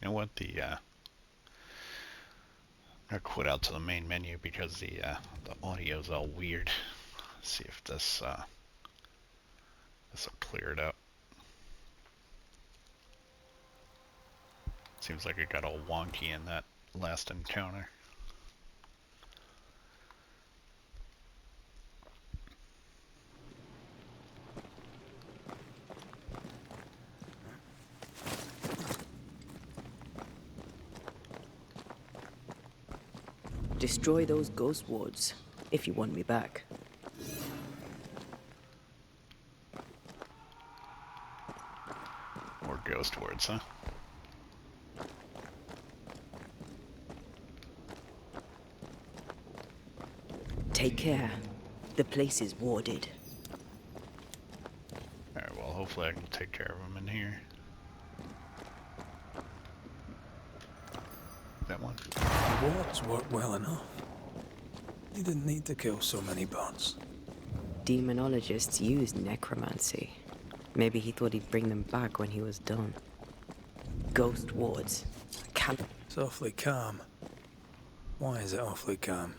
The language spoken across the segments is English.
know what? I quit out to the main menu because the audio's all weird. Let's see if this will clear it up. Seems like it got all wonky in that last encounter. Destroy those ghost wards, if you want me back. More ghost wards, huh? Take care. The place is warded. Alright, well, hopefully I can take care of them in here. That one? The wards worked well enough. You didn't need to kill so many bots. Demonologists use necromancy. Maybe he thought he'd bring them back when he was done. Ghost wards. Can't. It's awfully calm. Why is it awfully calm?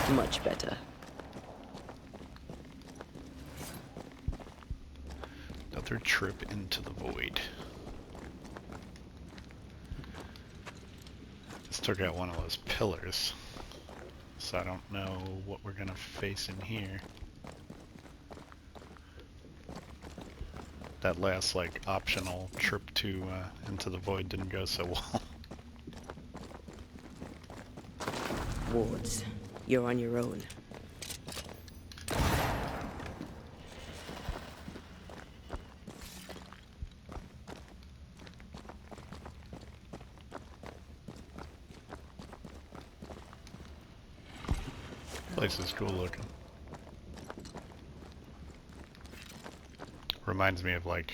Much better. Another trip into the void. Just took out one of those pillars, so I don't know what we're gonna face in here. That last, like, optional trip to into the void didn't go so well. Wards. You're on your own. Place is cool looking. Reminds me of like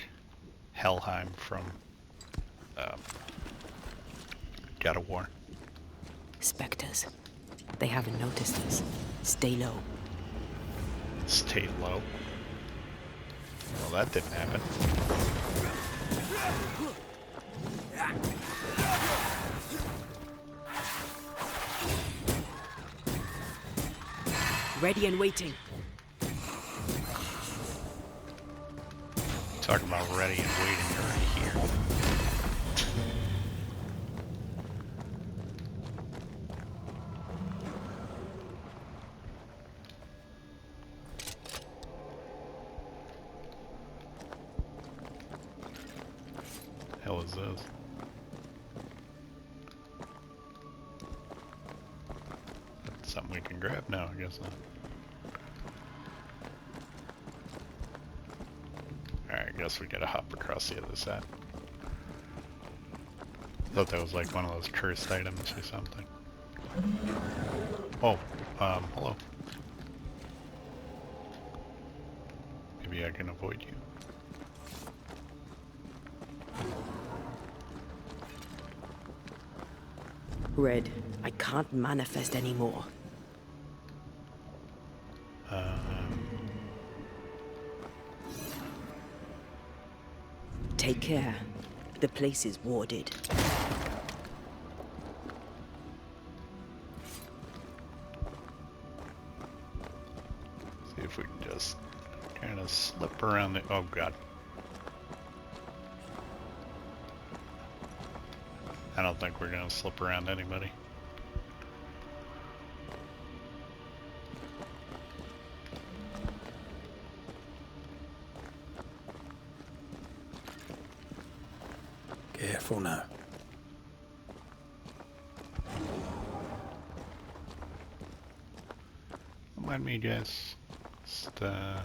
Helheim from God of War. Specters. They haven't noticed us. Stay low. Stay low. Well, that didn't happen. Ready and waiting. Talking about ready and waiting, you're already here. Hell is this? That's something we can grab now, I guess not. Alright, I guess we gotta hop across the other side. Thought that was like one of those cursed items or something. Oh, hello. Maybe I can avoid you. Red, I can't manifest anymore. Take care. The place is warded. See if we can just kind of slip around the... Oh god. I don't think we're gonna slip around anybody. Careful now. Don't mind me, guys. Just gonna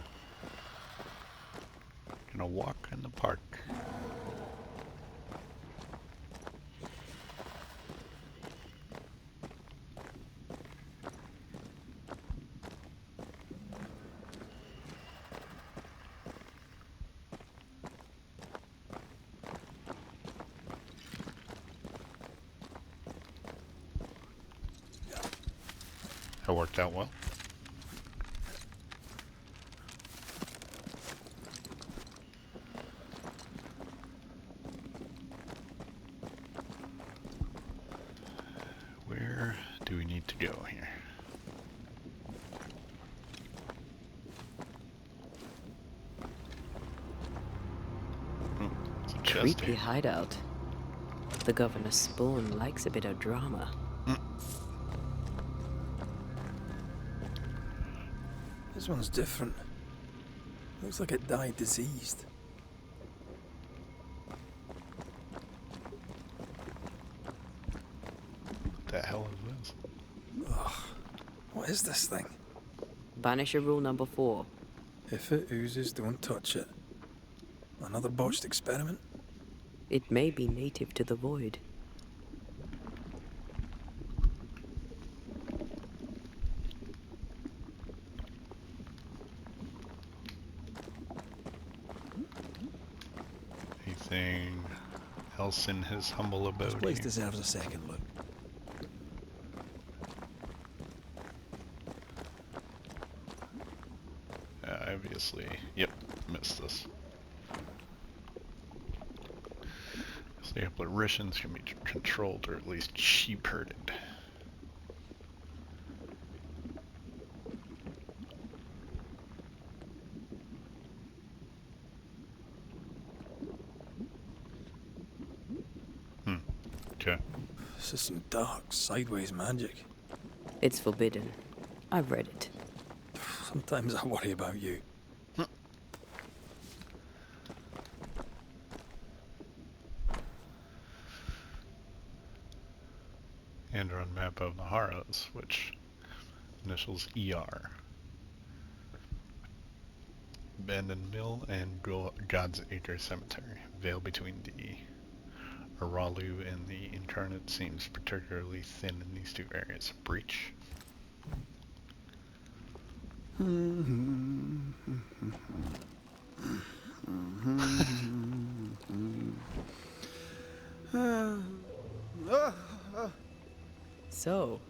walk in the park. That worked out well. Where do we need to go here? It's a chest Creepy here. hideout. The governor's spawn likes a bit of drama. This one's different. Looks like it died diseased. What the hell is this? Ugh. What is this thing? Banisher rule number 4. If it oozes, don't touch it. Another botched experiment? It may be native to the void. Anything else in his humble abode This place here? deserves a second look. Obviously, yep, missed this. So the apparitions can be controlled or at least sheep-herded. Okay. This is some dark, sideways magic. It's forbidden. I've read it. Sometimes I worry about you. Andron map of Naharas, which initials ER. Abandoned Mill and God's Acre Cemetery. Veil between the Aralu and the Incarnate seems particularly thin in these two areas. Breach. So,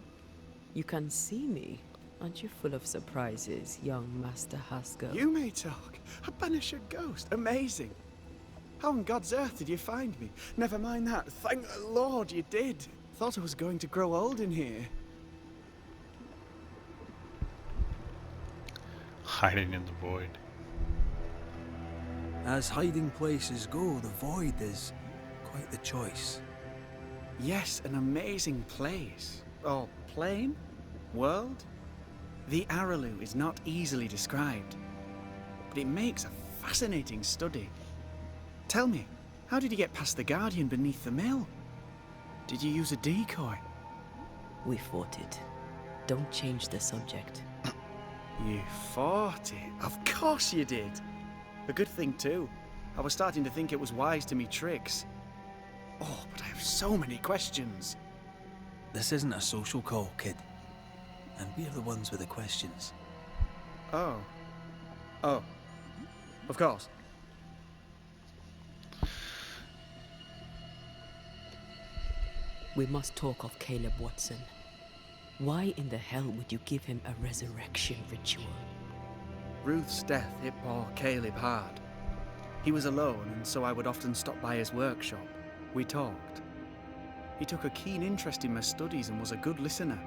you can see me. Aren't you full of surprises, young Master Haskell? You may talk. A Banisher ghost. Amazing. How on God's earth did you find me? Never mind that. Thank the Lord you did. Thought I was going to grow old in here. Hiding in the void. As hiding places go, the void is quite the choice. Yes, an amazing place. Or plane? World? The Aralu is not easily described, but it makes a fascinating study. Tell me, how did you get past the Guardian beneath the mill? Did you use a decoy? We fought it. Don't change the subject. You fought it? Of course you did. A good thing too. I was starting to think it was wise to me tricks. Oh, but I have so many questions. This isn't a social call, kid. And we're the ones with the questions. Oh. Oh. Of course. We must talk of Caleb Watson. Why in the hell would you give him a resurrection ritual? Ruth's death hit poor Caleb hard. He was alone, and so I would often stop by his workshop. We talked. He took a keen interest in my studies and was a good listener.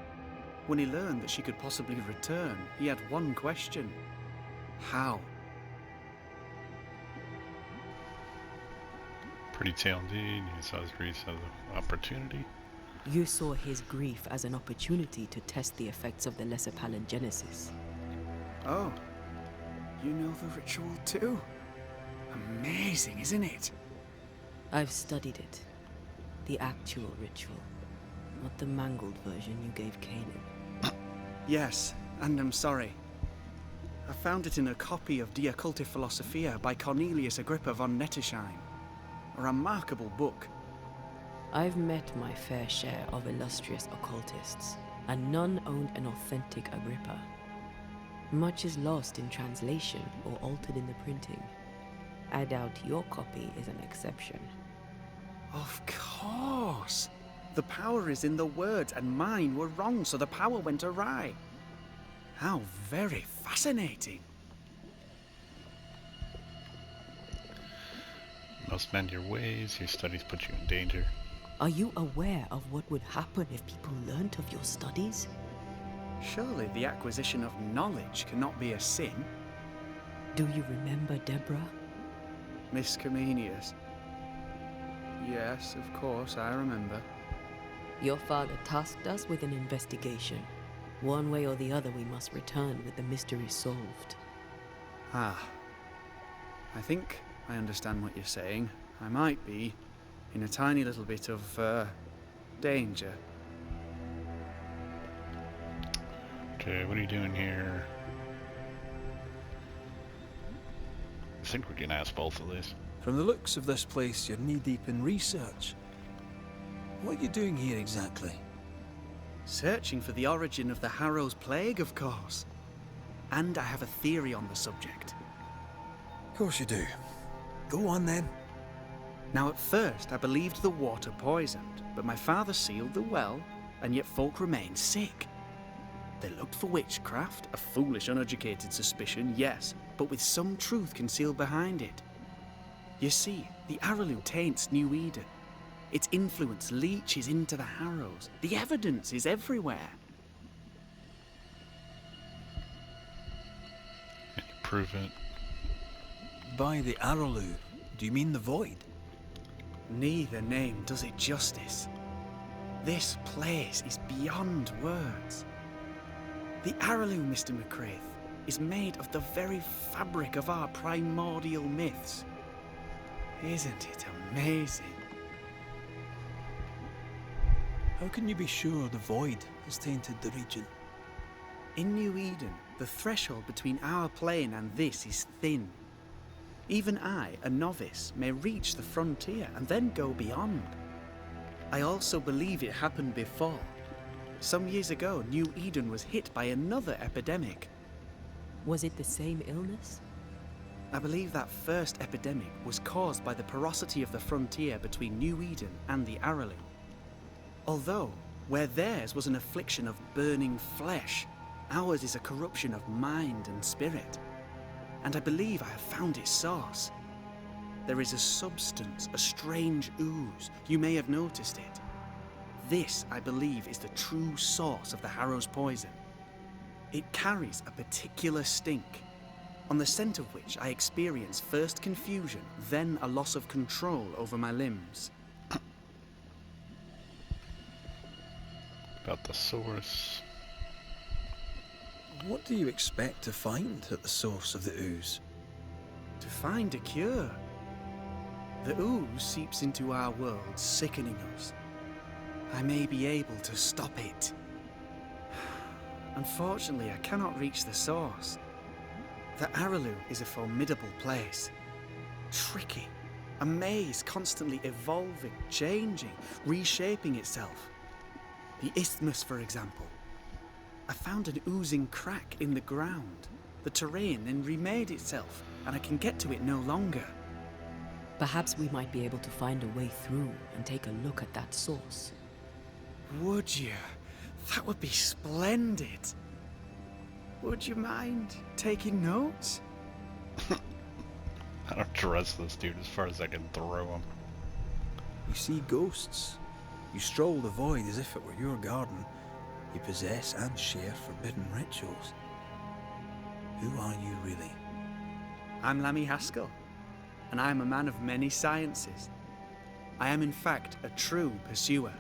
When he learned that she could possibly return, he had one question. How? Pretty tale indeed. You saw his grief as an opportunity. You saw his grief as an opportunity to test the effects of the lesser palingenesis. Oh. You know the ritual too? Amazing, isn't it? I've studied it. The actual ritual, not the mangled version you gave Caleb. Yes, and I'm sorry. I found it in a copy of De Occulti Philosophia by Cornelius Agrippa von Nettesheim. A remarkable book. I've met my fair share of illustrious occultists, and none owned an authentic Agrippa. Much is lost in translation or altered in the printing. I doubt your copy is an exception. Of course! The power is in the words, and mine were wrong, so the power went awry. How very fascinating. You must mend your ways, your studies put you in danger. Are you aware of what would happen if people learnt of your studies? Surely the acquisition of knowledge cannot be a sin. Do you remember Deborah? Miss Comenius. Yes, of course, I remember. Your father tasked us with an investigation. One way or the other, we must return with the mystery solved. Ah. I think I understand what you're saying. I might be in a tiny little bit of, danger. Okay, what are you doing here? I think we can ask both of these. From the looks of this place, you're knee-deep in research. What are you doing here exactly? Searching for the origin of the Harrow's plague, of course. And I have a theory on the subject. Of course you do. Go on then. Now, at first, I believed the water poisoned, but my father sealed the well, and yet folk remained sick. They looked for witchcraft, a foolish, uneducated suspicion, yes, but with some truth concealed behind it. You see, the Araloo taints New Eden. Its influence leaches into the Harrows. The evidence is everywhere. Can you prove it? By the Araloo, do you mean the Void? Neither name does it justice. This place is beyond words. The Araloo, Mr. McCraith, is made of the very fabric of our primordial myths. Isn't it amazing? How can you be sure the Void has tainted the region? In New Eden, the threshold between our plane and this is thin. Even I, a novice, may reach the frontier and then go beyond. I also believe it happened before. Some years ago, New Eden was hit by another epidemic. Was it the same illness? I believe that first epidemic was caused by the porosity of the frontier between New Eden and the Araloo. Although, where theirs was an affliction of burning flesh, ours is a corruption of mind and spirit. And I believe I have found its source. There is a substance, a strange ooze. You may have noticed it. This, I believe, is the true source of the Harrow's poison. It carries a particular stink, on the scent of which I experience first confusion, then a loss of control over my limbs. About the source. What do you expect to find at the source of the ooze? To find a cure. The ooze seeps into our world, sickening us. I may be able to stop it. Unfortunately, I cannot reach the source. The Araloo is a formidable place. Tricky. A maze constantly evolving, changing, reshaping itself. The isthmus, for example. I found an oozing crack in the ground. The terrain then remade itself, and I can get to it no longer. Perhaps we might be able to find a way through and take a look at that source. Would you? That would be splendid. Would you mind taking notes? I don't trust this dude as far as I can throw him. You see ghosts. You stroll the Void as if it were your garden. You possess and share forbidden rituals. Who are you really? I'm Lammy Haskell, and I am a man of many sciences. I am in fact a true pursuer.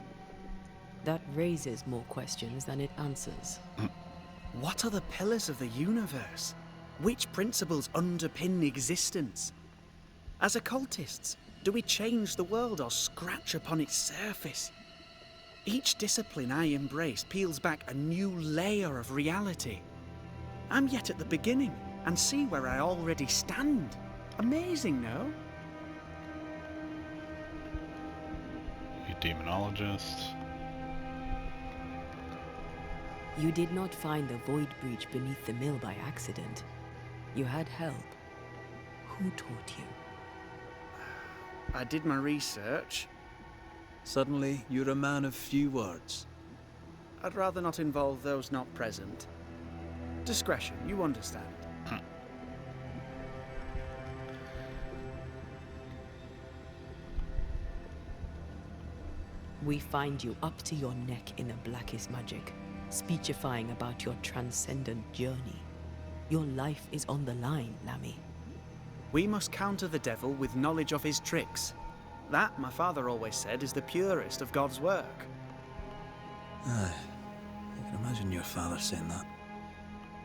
That raises more questions than it answers. What are the pillars of the universe? Which principles underpin existence? As occultists, do we change the world or scratch upon its surface? Each discipline I embrace peels back a new layer of reality. I'm yet at the beginning, and see where I already stand. Amazing, no? You demonologist. You did not find the void breach beneath the mill by accident. You had help. Who taught you? I did my research. Suddenly, you're a man of few words. I'd rather not involve those not present. discretion, you understand. We find you up to your neck in the blackest magic, speechifying about your transcendent journey. Your life is on the line, Lammy. We must counter the devil with knowledge of his tricks. That, my father always said, is the purest of God's work. Aye, I can imagine your father saying that.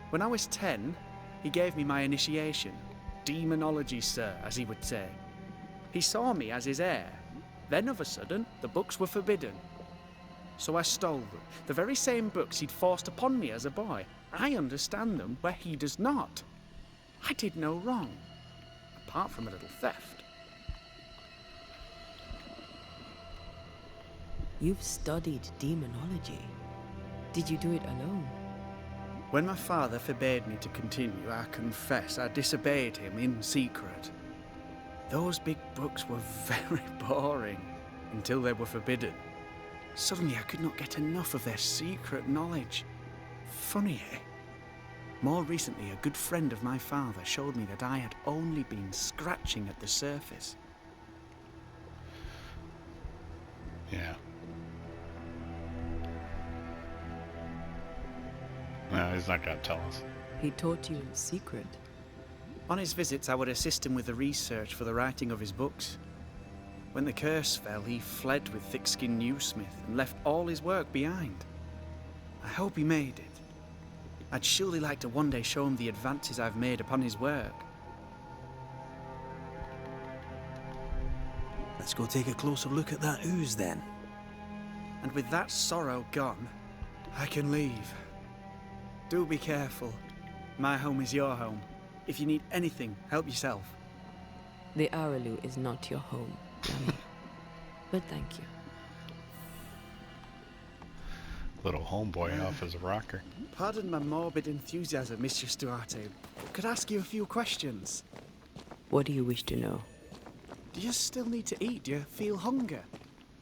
When I was 10, he gave me my initiation. Demonology, sir, as he would say. He saw me as his heir. Then, of a sudden, the books were forbidden. So I stole them. The very same books he'd forced upon me as a boy. I understand them where he does not. I did no wrong, apart from a little theft. You've studied demonology. Did you do it alone? When my father forbade me to continue, I confess I disobeyed him in secret. Those big books were very boring until they were forbidden. Suddenly I could not get enough of their secret knowledge. Funny, eh? More recently, a good friend of my father showed me that I had only been scratching at the surface. Yeah. No, he's not gonna tell us. He taught you in secret. On his visits, I would assist him with the research for the writing of his books. When the curse fell, he fled with thick-skinned Newsmith and left all his work behind. I hope he made it. I'd surely like to one day show him the advances I've made upon his work. Let's go take a closer look at that ooze then. And with that sorrow gone, I can leave. Do be careful. My home is your home. If you need anything, help yourself. The Araloo is not your home, Lammy. But thank you. Little homeboy off as a rocker. Pardon my morbid enthusiasm, Mistress Duarte. Could I ask you a few questions? What do you wish to know? Do you still need to eat? Do you feel hunger?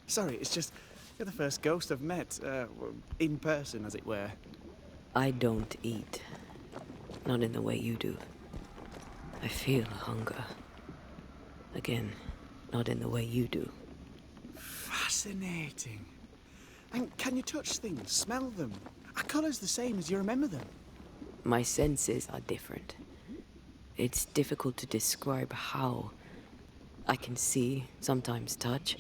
Sorry, it's just you're the first ghost I've met, in person, as it were. I don't eat. Not in the way you do. I feel hunger. Again, not in the way you do. Fascinating. And can you touch things, smell them? Are colours the same as you remember them? My senses are different. It's difficult to describe how. I can see, sometimes touch.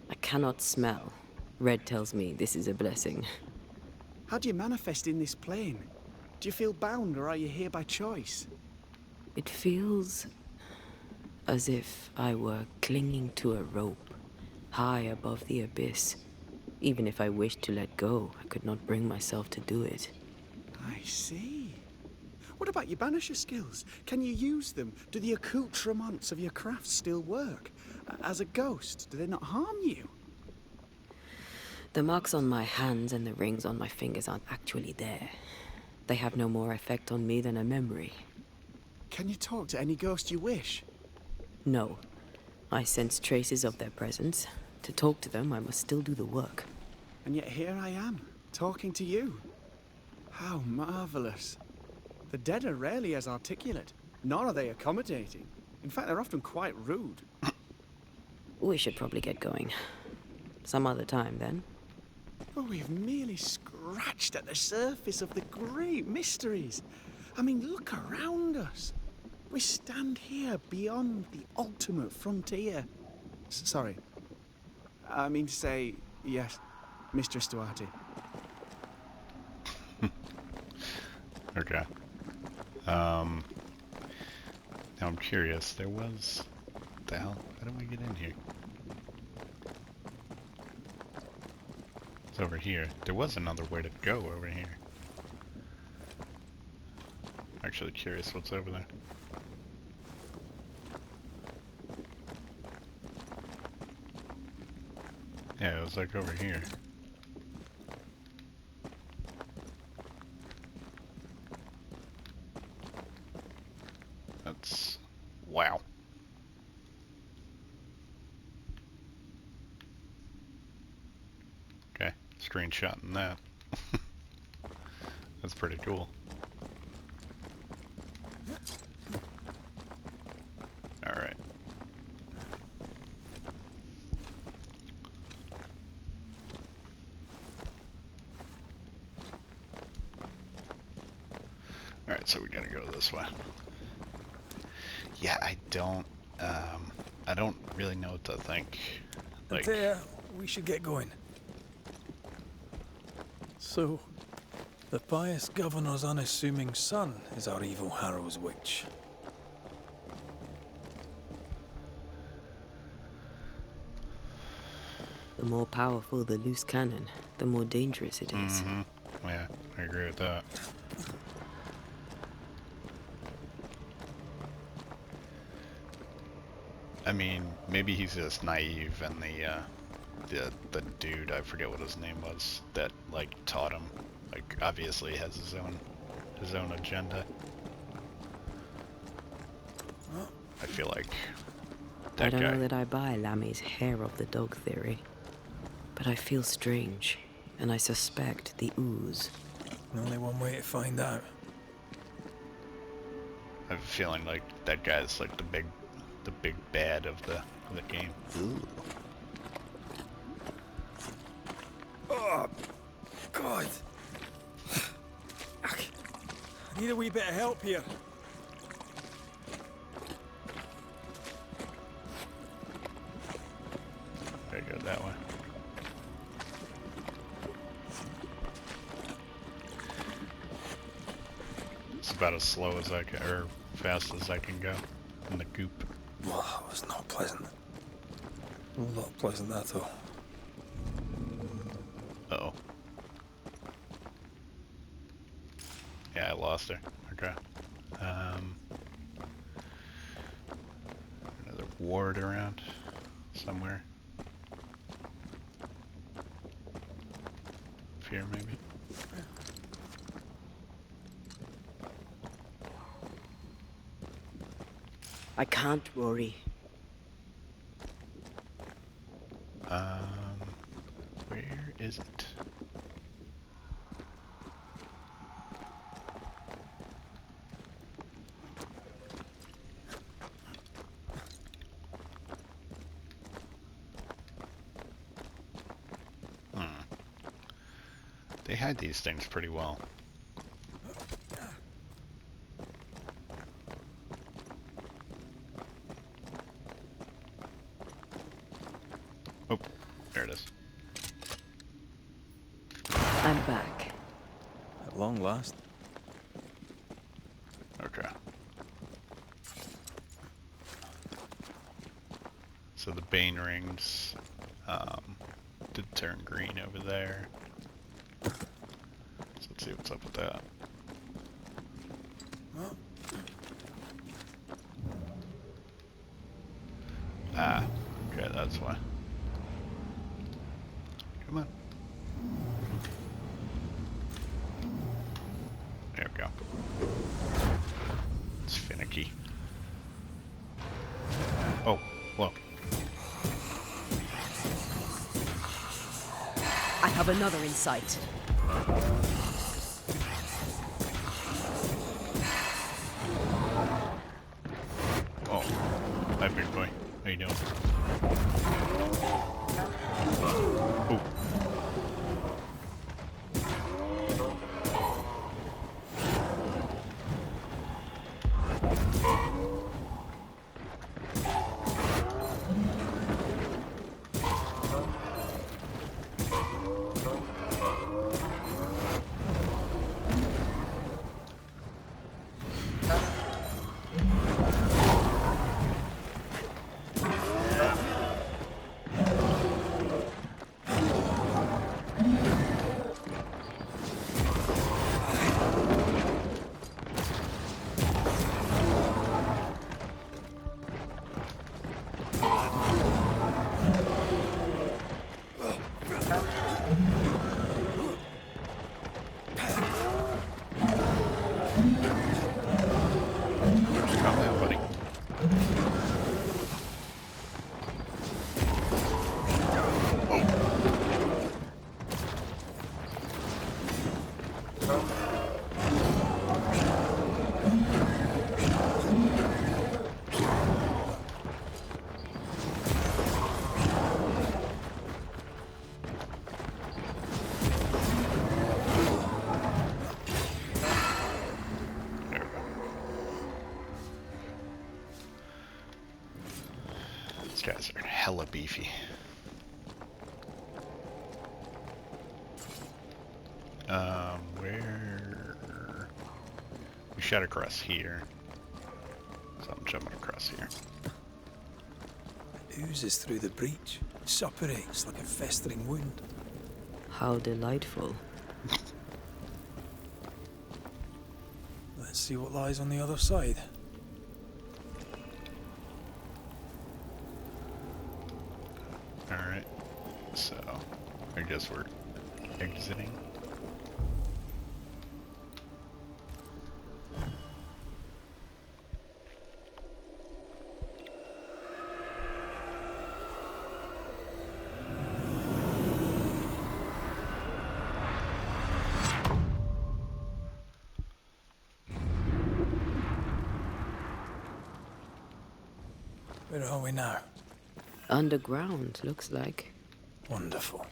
I cannot smell. Red tells me this is a blessing. How do you manifest in this plane? Do you feel bound, or are you here by choice? It feels as if I were clinging to a rope, high above the abyss. Even if I wished to let go, I could not bring myself to do it. I see. What about your banisher skills? Can you use them? Do the accoutrements of your craft still work? As a ghost, do they not harm you? The marks on my hands and the rings on my fingers aren't actually there. They have no more effect on me than a memory. Can you talk to any ghost you wish? No. I sense traces of their presence. To talk to them, I must still do the work. And yet here I am, talking to you. How marvellous. The dead are rarely as articulate, nor are they accommodating. In fact, they're often quite rude. We should probably get going. Some other time, then. Well, we've merely scratched at the surface of the great mysteries. I mean, look around us. We stand here beyond the ultimate frontier. Sorry. I mean to say, yes, Mistress Duarte. Okay. Now I'm curious. There was... What the hell? How do we get in here? It's over here. There was another way to go over here. Actually curious what's over there. Yeah, it was like over here. That's... wow. Okay, screenshotting that. That's pretty cool. Alright. Alright, so we gotta go this way. Yeah, I don't really know what to think. Like, Antea, we should get going. So, the pious governor's unassuming son is our evil Harrow's witch. The more powerful the loose cannon, the more dangerous it is. yeah, I agree with that. I mean, maybe he's just naive, and the dude, I forget what his name was, that like taught him, like obviously has his own agenda. I feel like that I don't guy. know that I buy Lammy's hair of the dog theory, but I feel strange, and I suspect the ooze. Only one way to find out. I have a feeling like that guy's like the big bad of the game. Ooh. Oh, God. I need a wee bit of help here. Gotta go that way. It's about as slow as I can, or fast as I can go in the goop. Well, that was not pleasant. Not pleasant at all. Uh-oh. Yeah, I lost her. Okay. Another ward around somewhere. Up here, maybe? I can't, Rory. Where is it? They hide these things pretty well. Oh, there it is. I'm back. At long last. Okay. So the Bane rings did turn green over there. So let's see what's up with that. Ah, okay, that's why. Come on. There we go. It's finicky. Oh, look. I have another in sight. Oh, hi big boy. How you doing? Oh. Calm down, buddy. Guys are hella beefy. Where... We shot across here. So I'm jumping across here. Oozes through the breach. Suppurates like a festering wound. How delightful. Let's see what lies on the other side. Alright. So, I guess we're exiting. Where are we now? Underground, looks like. Wonderful.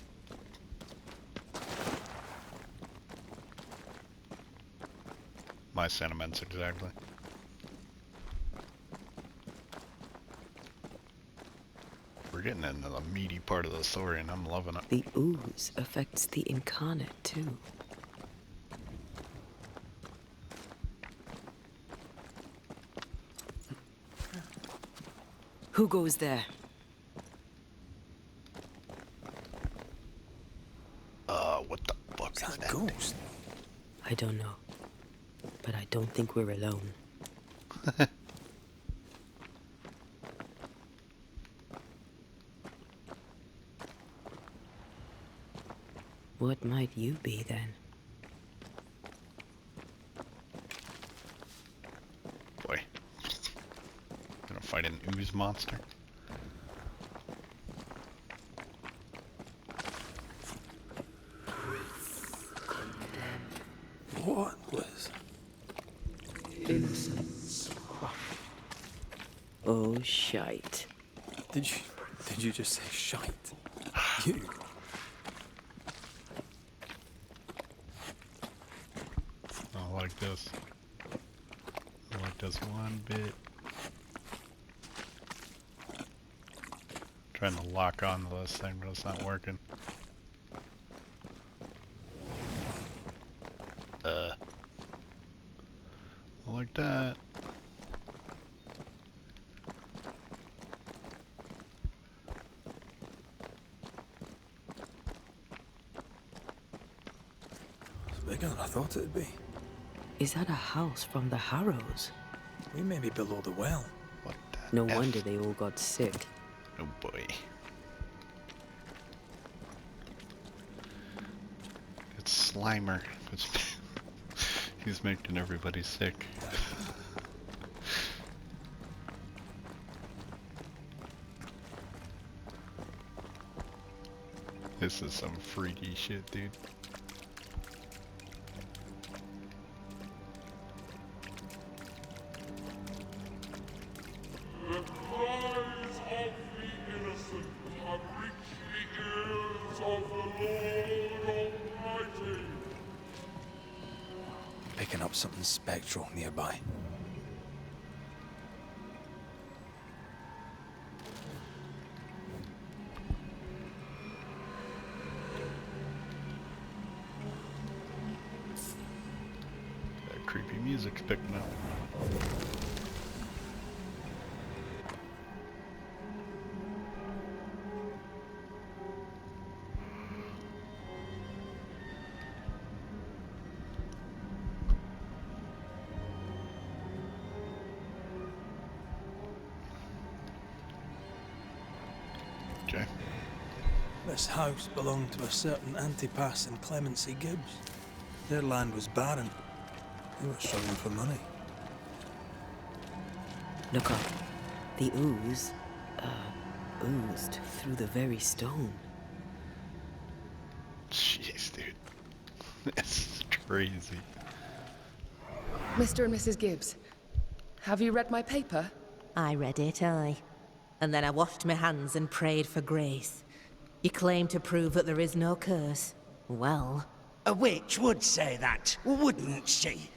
My sentiments, exactly. We're getting into the meaty part of the story and I'm loving it. The ooze affects the incarnate too. Who goes there? What the fuck Is is that that? ghost? I don't know. But I don't think we're alone. What might you be then? Boy. Gonna fight an ooze monster? What was... Innocence. Oh, shite. Did you just say shite? You? I like this. I like this one bit. Trying to lock onto this thing, but it's not working. I like that. It's bigger than I thought it'd be. Is that a house from the Harrows? We may be below the well. What the No F? wonder they all got sick. Oh boy. It's Slimer. He's making everybody sick. This is some freaky shit, dude. The cries of the innocent have reached the ears of the Lord Almighty. Picking up something spectral nearby. That creepy music's picking up. Okay. This house belonged to a certain Antipas and Clemency Gibbs. Their land was barren. They were struggling for money. Look up. The ooze, oozed through the very stone. Jeez, dude. This is crazy. Mr. and Mrs. Gibbs, have you read my paper? I read it, aye. And then I washed my hands and prayed for grace. You claim to prove that there is no curse. Well, A witch would say that, wouldn't she?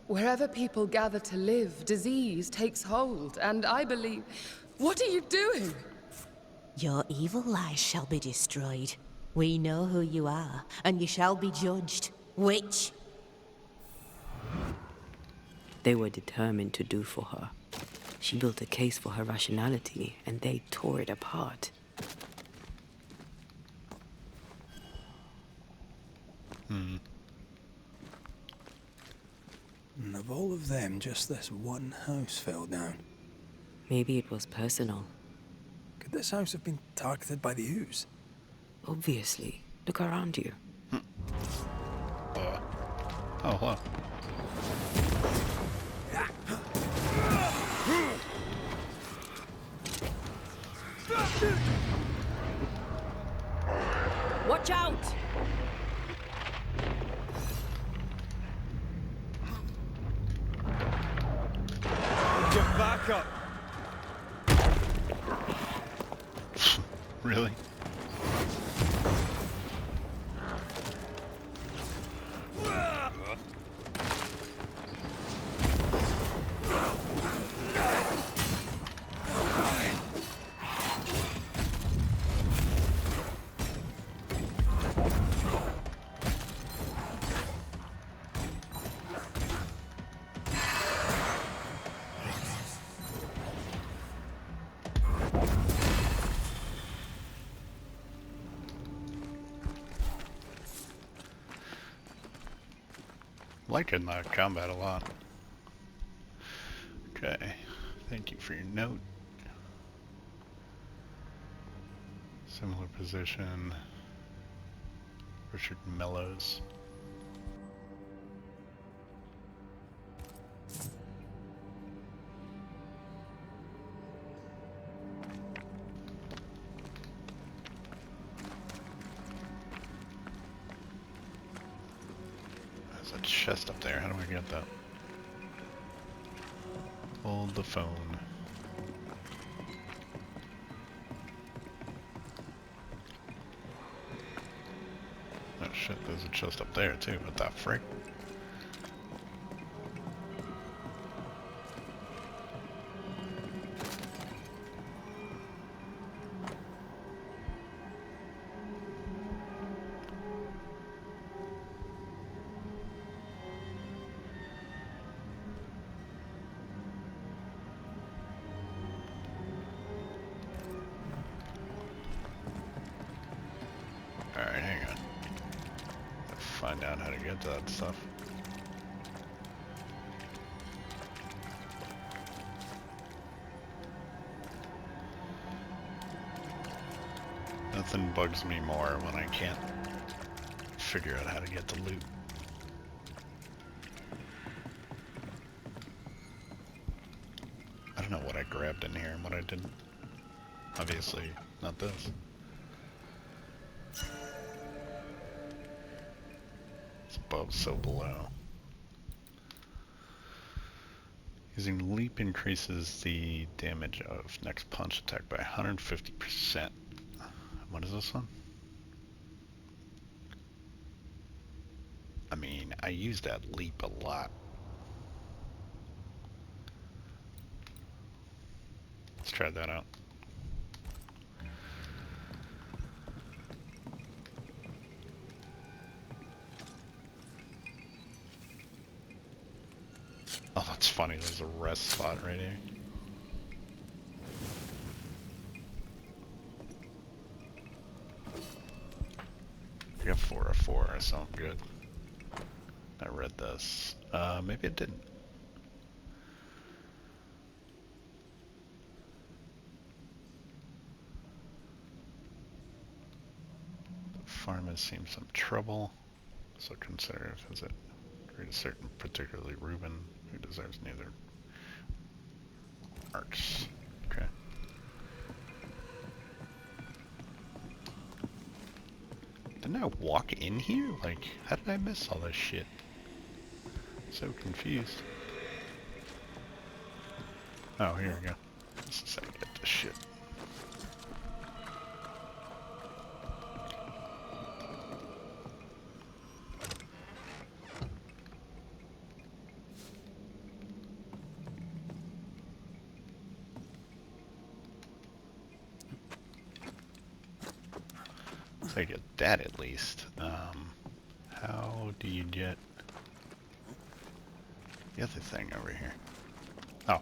Wherever people gather to live, disease takes hold, and I believe... What are you doing? Your evil lies shall be destroyed. We know who you are, and you shall be judged. Witch! They were determined to do for her. She built a case for her rationality, and they tore it apart. And of all of them, just this one house fell down. Maybe it was personal. Could this house have been targeted by the ooze? Obviously. Look around you. Oh, hello. Watch out! Get back up! Really? Liking the combat a lot. Okay, thank you for your note. Similar position. Richard Mellows. There's a chest up there. How do I get that? Hold the phone. Oh shit, there's a chest up there too. What the frick? Alright, hang on. Gotta find out how to get to that stuff. Nothing bugs me more when I can't figure out how to get the loot. I don't know what I grabbed in here and what I didn't. Obviously, not this. It's above, so below. Using leap increases the damage of next punch attack by 150%. What is this one? I mean, I use that leap a lot. Let's try that out. Oh, that's funny. There's a rest spot right here. I got 4 of 4, so I'm good. I read this. Maybe it didn't. The farm has seen some trouble, so consider if is it great a certain, particularly Reuben, who deserves neither marks. Okay. Didn't I walk in here? Like, how did I miss all this shit? So confused. Oh, here we go. This is how I get this shit. So I get that at least. How do you get the other thing over here? Oh,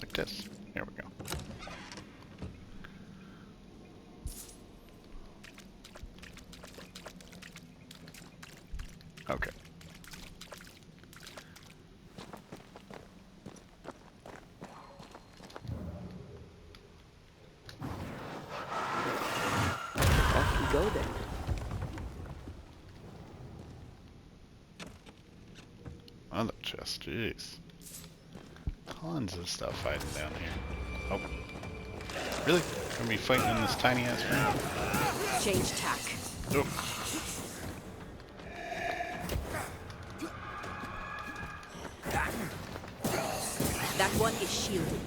like this. There we go. Okay. Off you go then. Another chest, jeez. Tons of stuff hiding down here. Oh. Really? Gonna be fighting in this tiny ass room? Change tack. Oh. That one is shielded.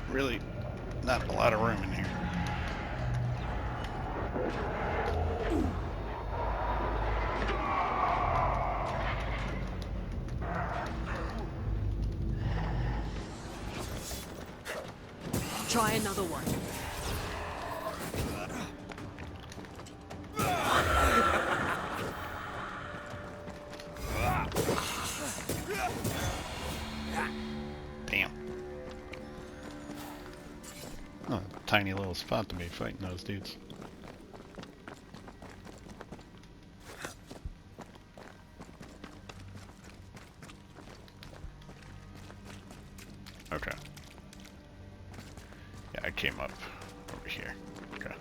Really not a lot of room in here. Try another one. Damn. Oh, tiny little spot to be fighting those dudes. Okay. Yeah, I came up over here. Okay.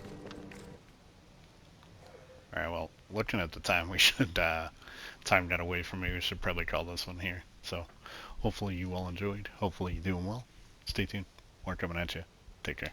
Alright, well, looking at the time, we should, time got away from me. We should probably call this one here. So, hopefully you all enjoyed. Hopefully you're doing well. Stay tuned. More coming at you. Take care.